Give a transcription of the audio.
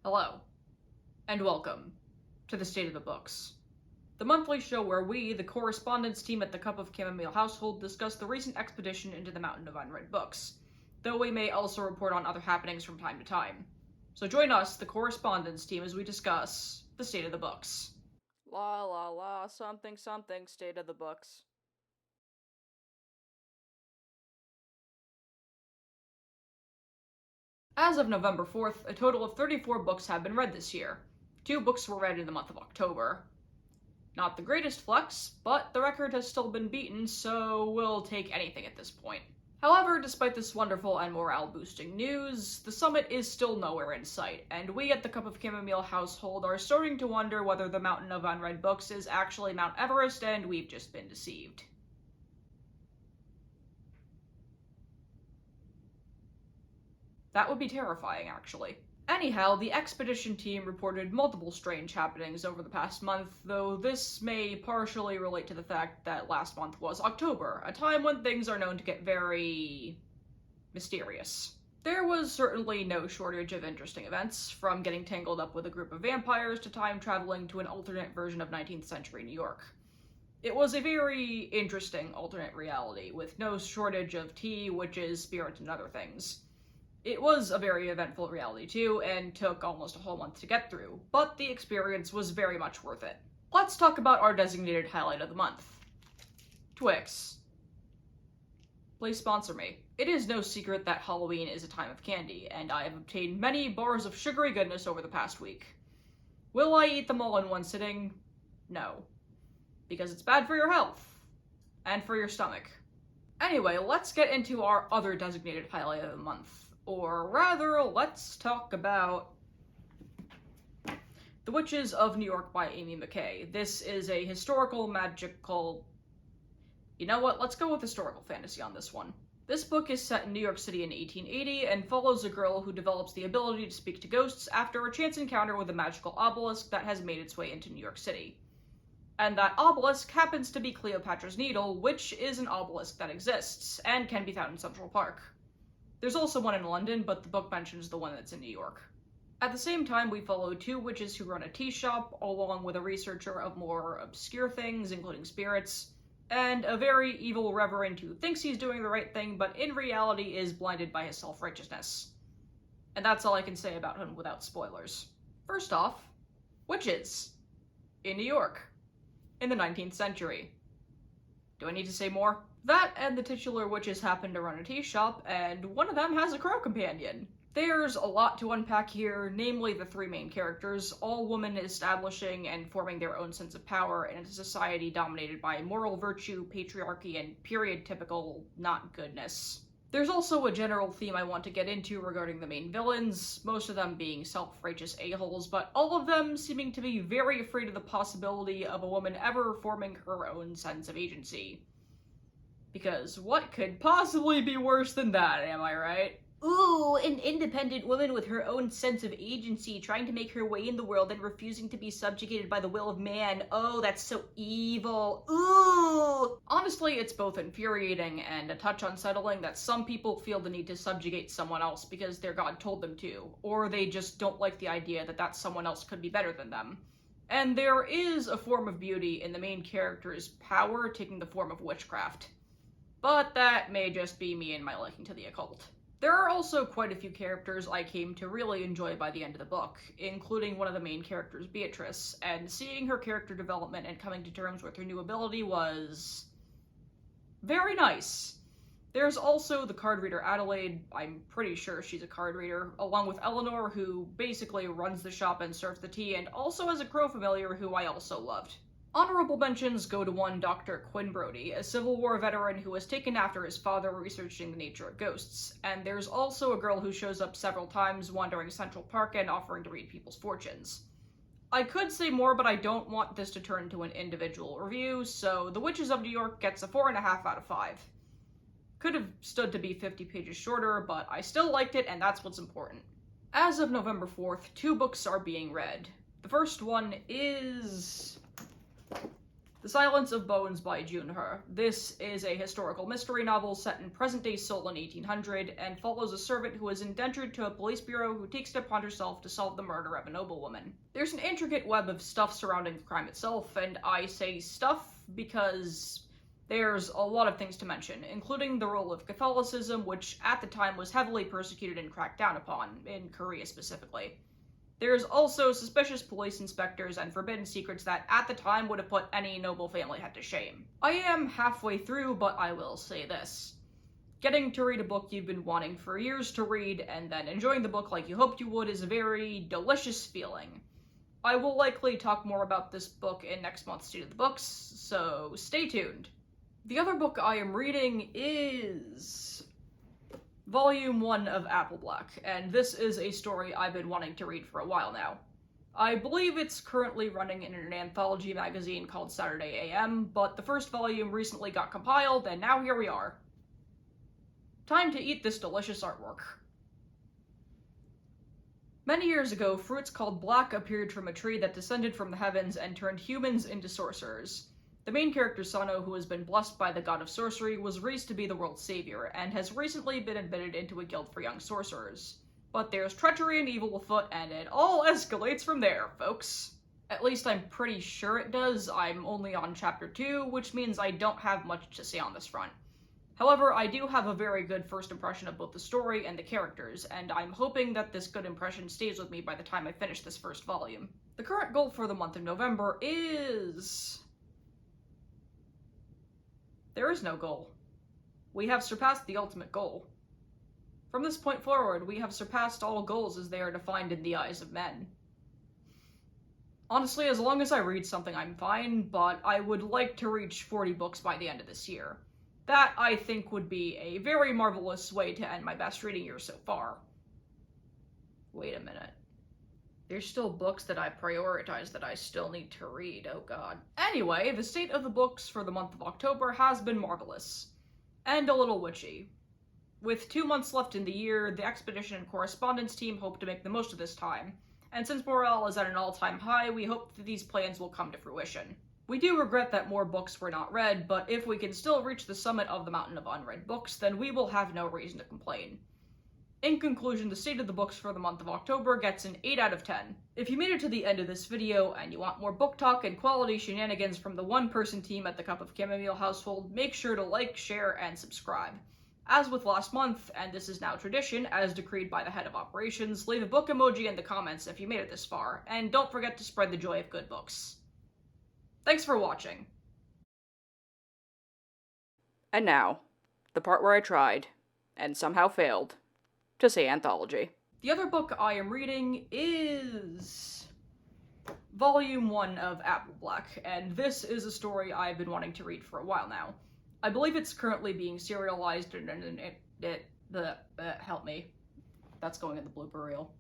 Hello, and welcome to the State of the Books, the monthly show where we, the correspondence team at the Cup of Chamomile household, discuss the recent expedition into the mountain of unread books, though we may also report on other happenings from time to time. So join us, the correspondence team, as we discuss the State of the Books. La la la, something something, State of the Books. As of November 4th, a total of 34 books have been read this year. 2 books were read in the month of October. Not the greatest flex, but the record has still been beaten, so we'll take anything at this point. However, despite this wonderful and morale-boosting news, the summit is still nowhere in sight, and we at the Cup of Chamomile household are starting to wonder whether the mountain of unread books is actually Mount Everest and we've just been deceived. That would be terrifying, actually. Anyhow, the expedition team reported multiple strange happenings over the past month, though this may partially relate to the fact that last month was October, a time when things are known to get very mysterious. There was certainly no shortage of interesting events, from getting tangled up with a group of vampires to time traveling to an alternate version of 19th century New York. It was a very interesting alternate reality, with no shortage of tea, witches, spirits, and other things. It was a very eventful reality too, and took almost a whole month to get through, but the experience was very much worth it. Let's talk about our designated highlight of the month. Twix. Please sponsor me. It is no secret that Halloween is a time of candy, and I have obtained many bars of sugary goodness over the past week. Will I eat them all in one sitting? No. Because it's bad for your health. And for your stomach. Anyway, let's get into our other designated highlight of the month. Or rather, let's talk about The Witches of New York by Amy McKay. This is a historical, magical... You know what? Let's go with historical fantasy on this one. This book is set in New York City in 1880 and follows a girl who develops the ability to speak to ghosts after a chance encounter with a magical obelisk that has made its way into New York City. And that obelisk happens to be Cleopatra's Needle, which is an obelisk that exists and can be found in Central Park. There's also one in London, but the book mentions the one that's in New York. At the same time, we follow 2 witches who run a tea shop, along with a researcher of more obscure things, including spirits, and a very evil reverend who thinks he's doing the right thing, but in reality is blinded by his self-righteousness. And that's all I can say about him without spoilers. First off, witches. In New York. In the 19th century. Do I need to say more? That and the titular witches happen to run a tea shop, and one of them has a crow companion. There's a lot to unpack here, namely the 3 main characters, all women establishing and forming their own sense of power in a society dominated by moral virtue, patriarchy, and period-typical not-goodness. There's also a general theme I want to get into regarding the main villains, most of them being self-righteous a-holes, but all of them seeming to be very afraid of the possibility of a woman ever forming her own sense of agency. Because what could possibly be worse than that, am I right? Ooh, an independent woman with her own sense of agency, trying to make her way in the world and refusing to be subjugated by the will of man. Oh, that's so evil. Ooh! Honestly, it's both infuriating and a touch unsettling that some people feel the need to subjugate someone else because their god told them to, or they just don't like the idea that that someone else could be better than them. And there is a form of beauty in the main character's power taking the form of witchcraft. But that may just be me and my liking to the occult. There are also quite a few characters I came to really enjoy by the end of the book, including one of the main characters, Beatrice, and seeing her character development and coming to terms with her new ability was very nice. There's also the card reader Adelaide, I'm pretty sure she's a card reader, along with Eleanor, who basically runs the shop and serves the tea, and also has a crow familiar who I also loved. Honorable mentions go to one Dr. Quinn Brody, a Civil War veteran who was taken after his father researching the nature of ghosts, and there's also a girl who shows up several times wandering Central Park and offering to read people's fortunes. I could say more, but I don't want this to turn into an individual review, so The Witches of New York gets a 4.5 out of 5. Could have stood to be 50 pages shorter, but I still liked it, and that's what's important. As of November 4th, 2 books are being read. The first one is The Silence of Bones by June He. This is a historical mystery novel set in present-day Seoul in 1800 and follows a servant who is indentured to a police bureau who takes it upon herself to solve the murder of a noblewoman. There's an intricate web of stuff surrounding the crime itself, and I say stuff because there's a lot of things to mention, including the role of Catholicism, which at the time was heavily persecuted and cracked down upon, in Korea specifically. There's also suspicious police inspectors and forbidden secrets that, at the time, would have put any noble family head to shame. I am halfway through, but I will say this. Getting to read a book you've been wanting for years to read, and then enjoying the book like you hoped you would, is a very delicious feeling. I will likely talk more about this book in next month's State of the Books, so stay tuned. The other book I am reading is Volume 1 of Apple Black, and this is a story I've been wanting to read for a while now. I believe it's currently running in an anthology magazine called Saturday AM, but the first volume recently got compiled, and now here we are. Time to eat this delicious artwork. Many years ago, fruits called black appeared from a tree that descended from the heavens and turned humans into sorcerers. The main character, Sano, who has been blessed by the god of sorcery, was raised to be the world's savior, and has recently been admitted into a guild for young sorcerers. But there's treachery and evil afoot, and it all escalates from there, folks. At least I'm pretty sure it does. I'm only on chapter 2, which means I don't have much to say on this front. However, I do have a very good first impression of both the story and the characters, and I'm hoping that this good impression stays with me by the time I finish this first volume. The current goal for the month of November is... There is no goal. We have surpassed the ultimate goal. From this point forward, we have surpassed all goals as they are defined in the eyes of men. Honestly, as long as I read something, I'm fine, but I would like to reach 40 books by the end of this year. That, I think, would be a very marvelous way to end my best reading year so far. Wait a minute. There's still books that I prioritize that I still need to read, oh god. Anyway, the state of the books for the month of October has been marvelous. And a little witchy. With 2 months left in the year, the Expedition and Correspondence team hope to make the most of this time. And since morale is at an all-time high, we hope that these plans will come to fruition. We do regret that more books were not read, but if we can still reach the summit of the mountain of unread books, then we will have no reason to complain. In conclusion, the state of the books for the month of October gets an 8 out of 10. If you made it to the end of this video and you want more book talk and quality shenanigans from the one-person team at the Cup of Chamomile household, make sure to like, share, and subscribe. As with last month, and this is now tradition, as decreed by the head of operations, leave a book emoji in the comments if you made it this far, and don't forget to spread the joy of good books. Thanks for watching. And now, the part where I tried, and somehow failed, to say anthology. The other book I am reading is Volume 1 of Apple Black, and this is a story I've been wanting to read for a while now. I believe it's currently being serialized help me. That's going in the blooper reel.